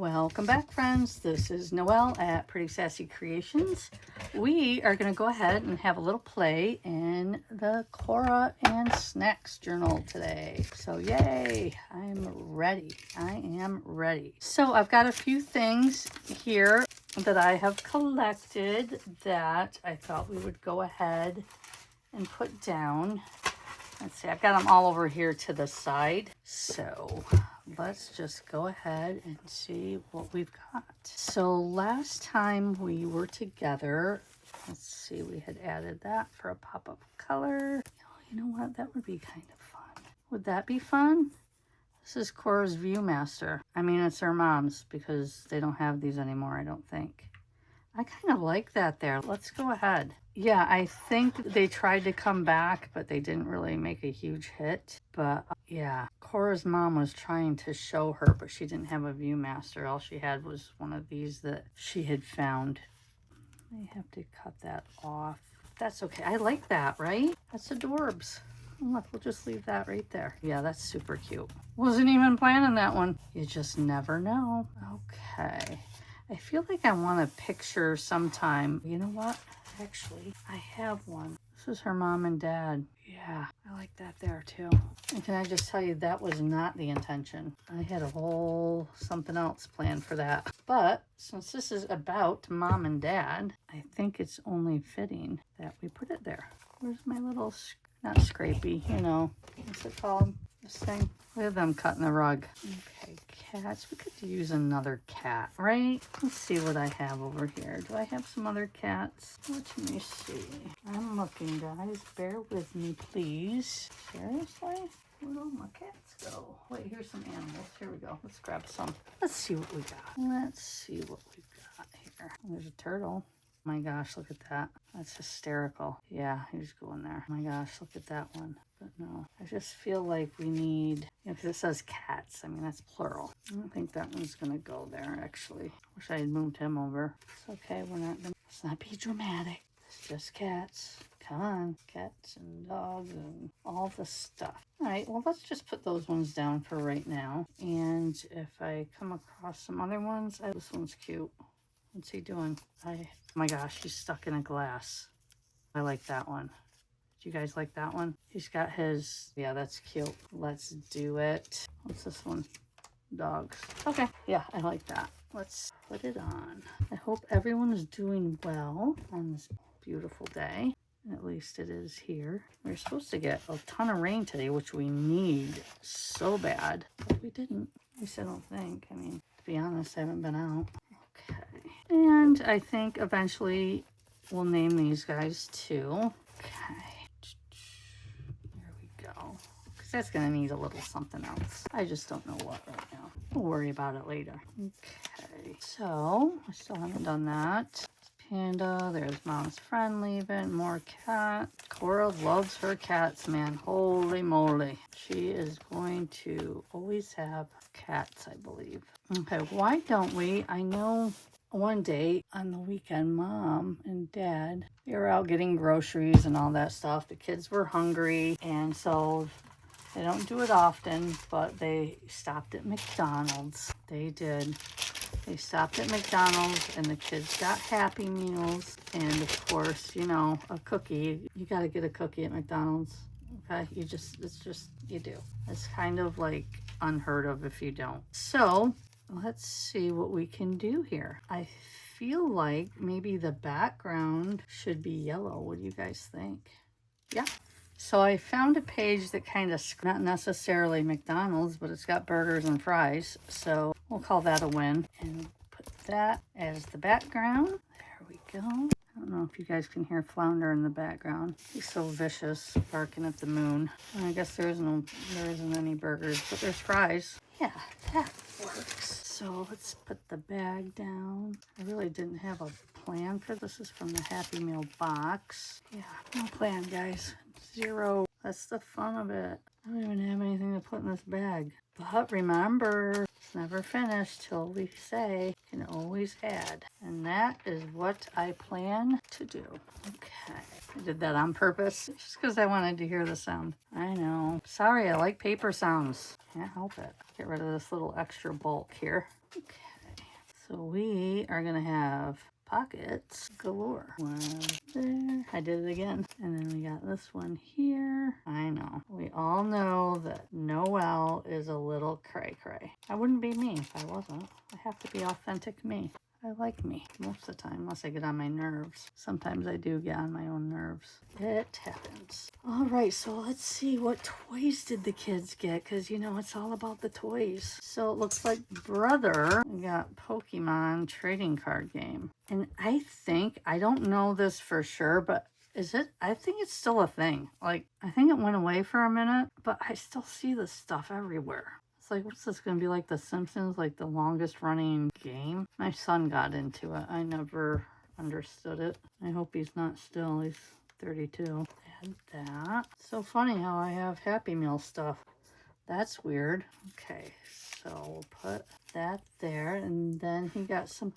Welcome back, friends. This is Noelle at Pretty Sassy Creations. We are going to go ahead and have a little play in the Cora and Snacks journal today. So yay, I'm ready. I am ready. So I've got a few things here that I have collected that I thought we would go ahead and put down. Let's see, I've got them all over here to the side. So let's just go ahead and see what we've got. So last time we were together, let's see, we had added that for a pop of color. You know what? That would be kind of fun. Would that be fun? This is Cora's Viewmaster. I mean, it's her mom's because they don't have these anymore, I don't think. I kind of like that there. Let's go ahead. Yeah, I think they tried to come back, but they didn't really make a huge hit. But yeah, Cora's mom was trying to show her, but she didn't have a Viewmaster. All she had was one of these that she had found. I have to cut that off. That's okay. I like that, right? That's adorbs. Look, we'll just leave that right there. Yeah, that's super cute. Wasn't even planning that one. You just never know. Okay. I feel like I want a picture sometime. You know what? Actually, I have one. This is her mom and dad. Yeah, I like that there too. And can I just tell you, that was not the intention. I had a whole something else planned for that. But since this is about mom and dad, I think it's only fitting that we put it there. Where's my little, not scrapey, you know, what's it called? This thing. Look at them cutting the rug. Okay, cats. We could use another cat, right? Let's see what I have over here. Do I have some other cats? Let me see. I'm looking, guys. Bear with me, please. Seriously? Where'd all my cats go? Wait, here's some animals. Here we go. Let's grab some. Let's see what we got. Let's see what we got here. There's a turtle. Oh my gosh, look at that. That's hysterical. Yeah, he's going there. Oh my gosh, look at that one. But no, I just feel like we need, because it says cats. I mean, that's plural. I don't think that one's going to go there, actually. Wish I had moved him over. It's okay. Let's not be dramatic. It's just cats. Come on. Cats and dogs and all the stuff. All right, well, let's just put those ones down for right now. And if I come across some other ones, this one's cute. What's he doing? Oh my gosh, he's stuck in a glass. I like that one. Do you guys like that one? He's got his, yeah, that's cute. Let's do it. What's this one? Dogs. Okay, yeah, I like that. Let's put it on. I hope everyone is doing well on this beautiful day. At least it is here. We're supposed to get a ton of rain today, which we need so bad, but we didn't. At least I don't think. I mean, to be honest, I haven't been out. Okay. And I think eventually we'll name these guys too. Okay. There we go. Because that's going to need a little something else. I just don't know what right now. We'll worry about it later. Okay. So, I still haven't done that. Panda. There's mom's friend leaving. More cat. Cora loves her cats, man. Holy moly. She is going to always have cats, I believe. Okay, why don't we? I know one day on the weekend, mom and dad, they were out getting groceries and all that stuff. The kids were hungry, and so they don't do it often, but they stopped at McDonald's. They did. They stopped at McDonald's, and the kids got Happy Meals, and of course, you know, a cookie. You got to get a cookie at McDonald's. Okay, you do. It's kind of like unheard of if you don't. So let's see what we can do here. I feel like maybe the background should be yellow. What do you guys think? Yeah. So I found a page that kind of, not necessarily McDonald's, but it's got burgers and fries. So we'll call that a win. And put that as the background. There we go. I don't know if you guys can hear Flounder in the background. He's so vicious, barking at the moon. I guess there isn't any burgers, but there's fries. Yeah, that works. So let's put the bag down. I really didn't have a plan for this. This is from the Happy Meal box. Yeah, no plan, guys. Zero. That's the fun of it. I don't even have anything to put in this bag. But remember, it's never finished till we say can always add. And that is what I plan to do. Okay. I did that on purpose just because I wanted to hear the sound. I know. Sorry, I like paper sounds. Can't help it. Get rid of this little extra bulk here. Okay. So we are gonna have pockets galore. One there. I did it again. And then we got this one here. I know. We all know that Noelle is a little cray-cray. I wouldn't be me if I wasn't. I have to be authentic me. I like me most of the time, unless I get on my nerves. Sometimes I do get on my own nerves. It happens. All right, so let's see, what toys did the kids get? Because, you know, it's all about the toys. So it looks like Brother got Pokemon trading card game. And I don't know this for sure, but I think it's still a thing. Like, I think it went away for a minute, but I still see this stuff everywhere. Like, what's this going to be, like The Simpsons, like the longest running game? My son got into it. I never understood it. I hope he's not still. He's 32. Add that. So funny how I have Happy Meal stuff. That's weird. Okay, so we'll put that there. And then he got some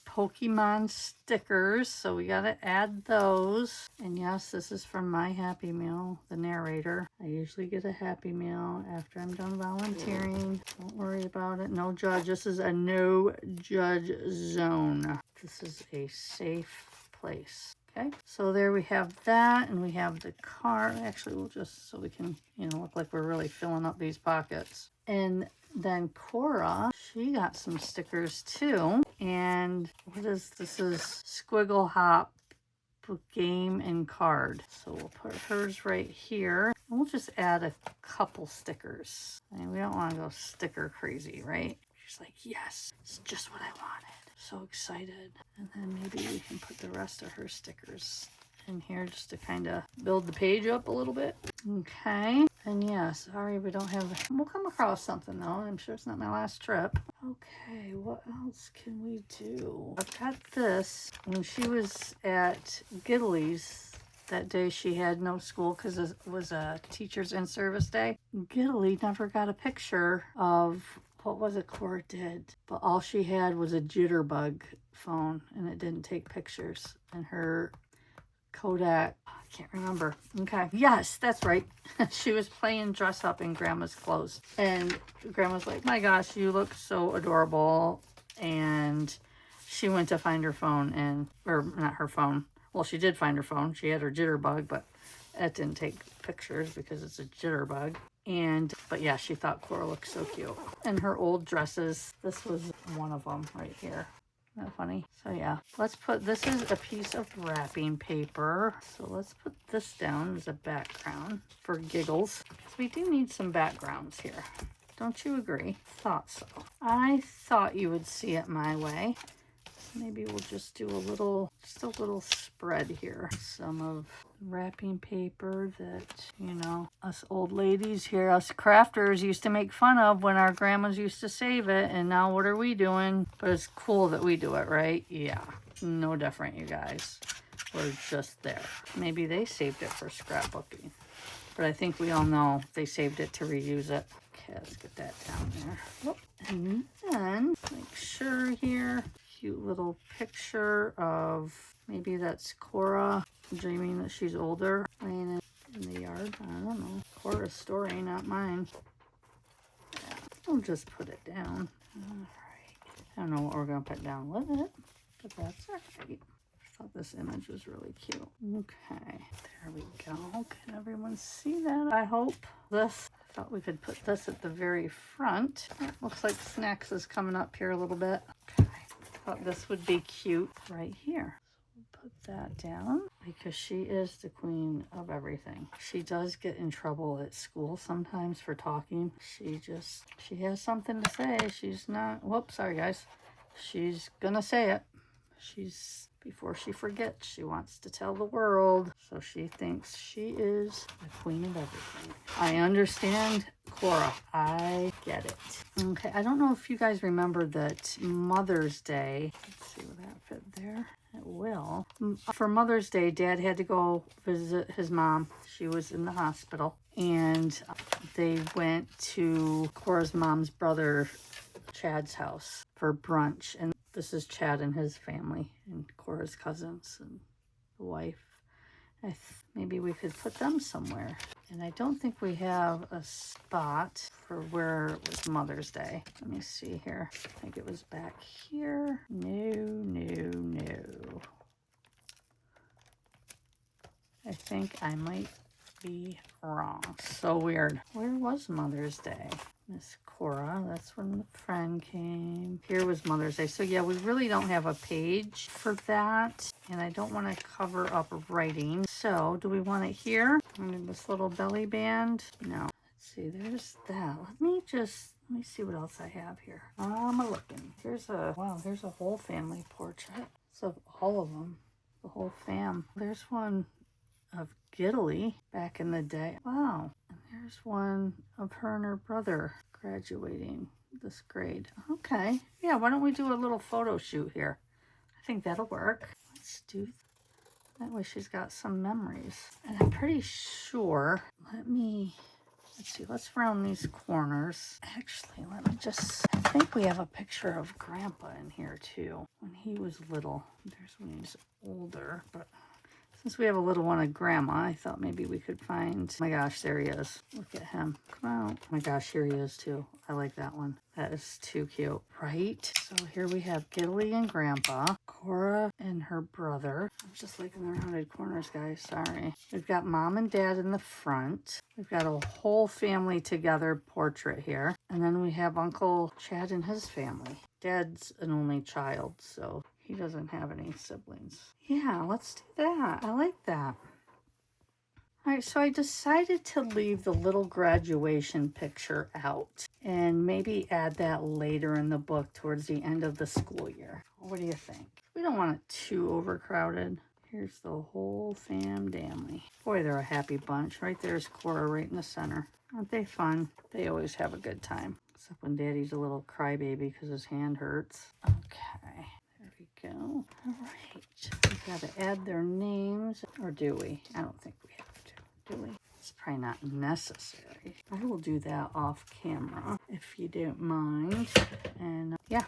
Pokemon stickers, so we got to add those. And yes, this is from my Happy Meal, the narrator. I usually get a Happy Meal after I'm done volunteering. Don't worry about it. No judge. This is a no judge zone. This is a safe place. Okay, so there we have that, and we have the card. Actually, we'll just, so we can, you know, look like we're really filling up these pockets. And then Cora, she got some stickers too. And this is Squiggle Hop game and card. So we'll put hers right here. And we'll just add a couple stickers. I mean, we don't want to go sticker crazy, right? She's like, yes, it's just what I wanted. So excited. And then maybe we can put the rest of her stickers in here just to kind of build the page up a little bit. Okay. And yeah, sorry we don't have, we'll come across something though. I'm sure it's not my last trip. Okay, what else can we do? I've got this. When she was at Giddely's that day, she had no school because it was a teacher's in-service day. Giddely never got a picture of what was it Cora did, but all she had was a jitterbug phone and it didn't take pictures. And her Kodak, I can't remember. Okay, yes, that's right. She was playing dress up in Grandma's clothes. And Grandma's like, my gosh, you look so adorable. And she went to find her phone and, or not her phone. Well, she did find her phone. She had her jitterbug, but it didn't take pictures because it's a jitterbug. And, but yeah, she thought Cora looked so cute. And her old dresses, this was one of them right here. Isn't that funny? So yeah, let's put, this is a piece of wrapping paper. So let's put this down as a background for giggles. Because we do need some backgrounds here. Don't you agree? Thought so. I thought you would see it my way. Maybe we'll just do just a little spread here. Some of wrapping paper that, you know, us old ladies here, us crafters used to make fun of when our grandmas used to save it. And now what are we doing? But it's cool that we do it, right? Yeah, no different, you guys. We're just there. Maybe they saved it for scrapbooking. But I think we all know they saved it to reuse it. Okay, let's get that down there. Whoop. And then make sure here, cute little picture of, maybe that's Cora dreaming that she's older, playing in the yard. I don't know. Cora's story, not mine. Yeah, we'll just put it down. All right. I don't know what we're going to put down with it, but that's all right. I thought this image was really cute. Okay, there we go. Can everyone see that? I hope. This, I thought we could put this at the very front. It looks like Snacks is coming up here a little bit. Okay, thought this would be cute right here. So we'll put that down because she is the queen of everything. She does get in trouble at school sometimes for talking. She has something to say. She's not, whoops, sorry guys. She's gonna say it. Before she forgets, she wants to tell the world. So she thinks she is the queen of everything. I understand Cora. I get it. Okay, I don't know if you guys remember that Mother's Day. Let's see, will that fit there? It will. For Mother's Day, Dad had to go visit his mom. She was in the hospital. And they went to Cora's mom's brother, Chad's house for brunch. And this is Chad and his family and Cora's cousins and the wife. Maybe we could put them somewhere And I don't think we have a spot for where it was Mother's Day. Let me see here. I think it was back here. No. I think I might be wrong. So weird. Where was Mother's Day? Miss Cora, that's when the friend came. Here was Mother's Day. So yeah, we really don't have a page for that. And I don't want to cover up writing. So do we want it here? This little belly band? No. Let's see, there's that. Let me see what else I have here. I'm looking. Here's a whole family portrait. It's of all of them. The whole fam. There's one of Giddily back in the day. Wow. And there's one of her and her brother graduating this grade. Okay. Yeah, why don't we do a little photo shoot here? I think that'll work. Let's do that way she's got some memories. And I'm pretty sure, let's see, let's round these corners. Actually, I think we have a picture of Grandpa in here too, when he was little. There's when he's older, but since we have a little one of Grandma, I thought maybe we could find... Oh my gosh, there he is. Look at him. Come out. Oh my gosh, here he is too. I like that one. That is too cute, right? So here we have Giddily and Grandpa, Cora and her brother. I'm just liking the rounded corners, guys. Sorry. We've got Mom and Dad in the front. We've got a whole family together portrait here. And then we have Uncle Chad and his family. Dad's an only child, so he doesn't have any siblings. Yeah, let's do that. I like that. All right, so I decided to leave the little graduation picture out and maybe add that later in the book towards the end of the school year. What do you think? We don't want it too overcrowded. Here's the whole family. Boy, they're a happy bunch. Right there's Cora right in the center. Aren't they fun? They always have a good time. Except when Daddy's a little crybaby because his hand hurts. Okay. Go. All right. We've got to add their names. Or do we? I don't think we have to. Do we? It's probably not necessary. I will do that off camera if you don't mind. And yeah,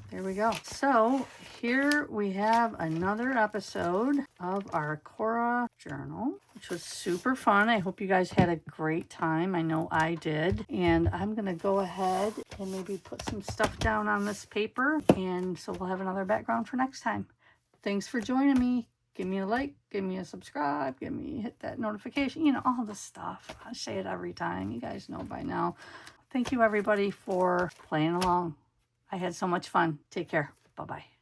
there we go. So here we have another episode of our Cora journal, which was super fun. I hope you guys had a great time. I know I did. And I'm going to go ahead and maybe put some stuff down on this paper. And so we'll have another background for next time. Thanks for joining me. Give me a like, give me a subscribe, hit that notification, all the stuff. I say it every time. You guys know by now. Thank you, everybody, for playing along. I had so much fun. Take care. Bye-bye.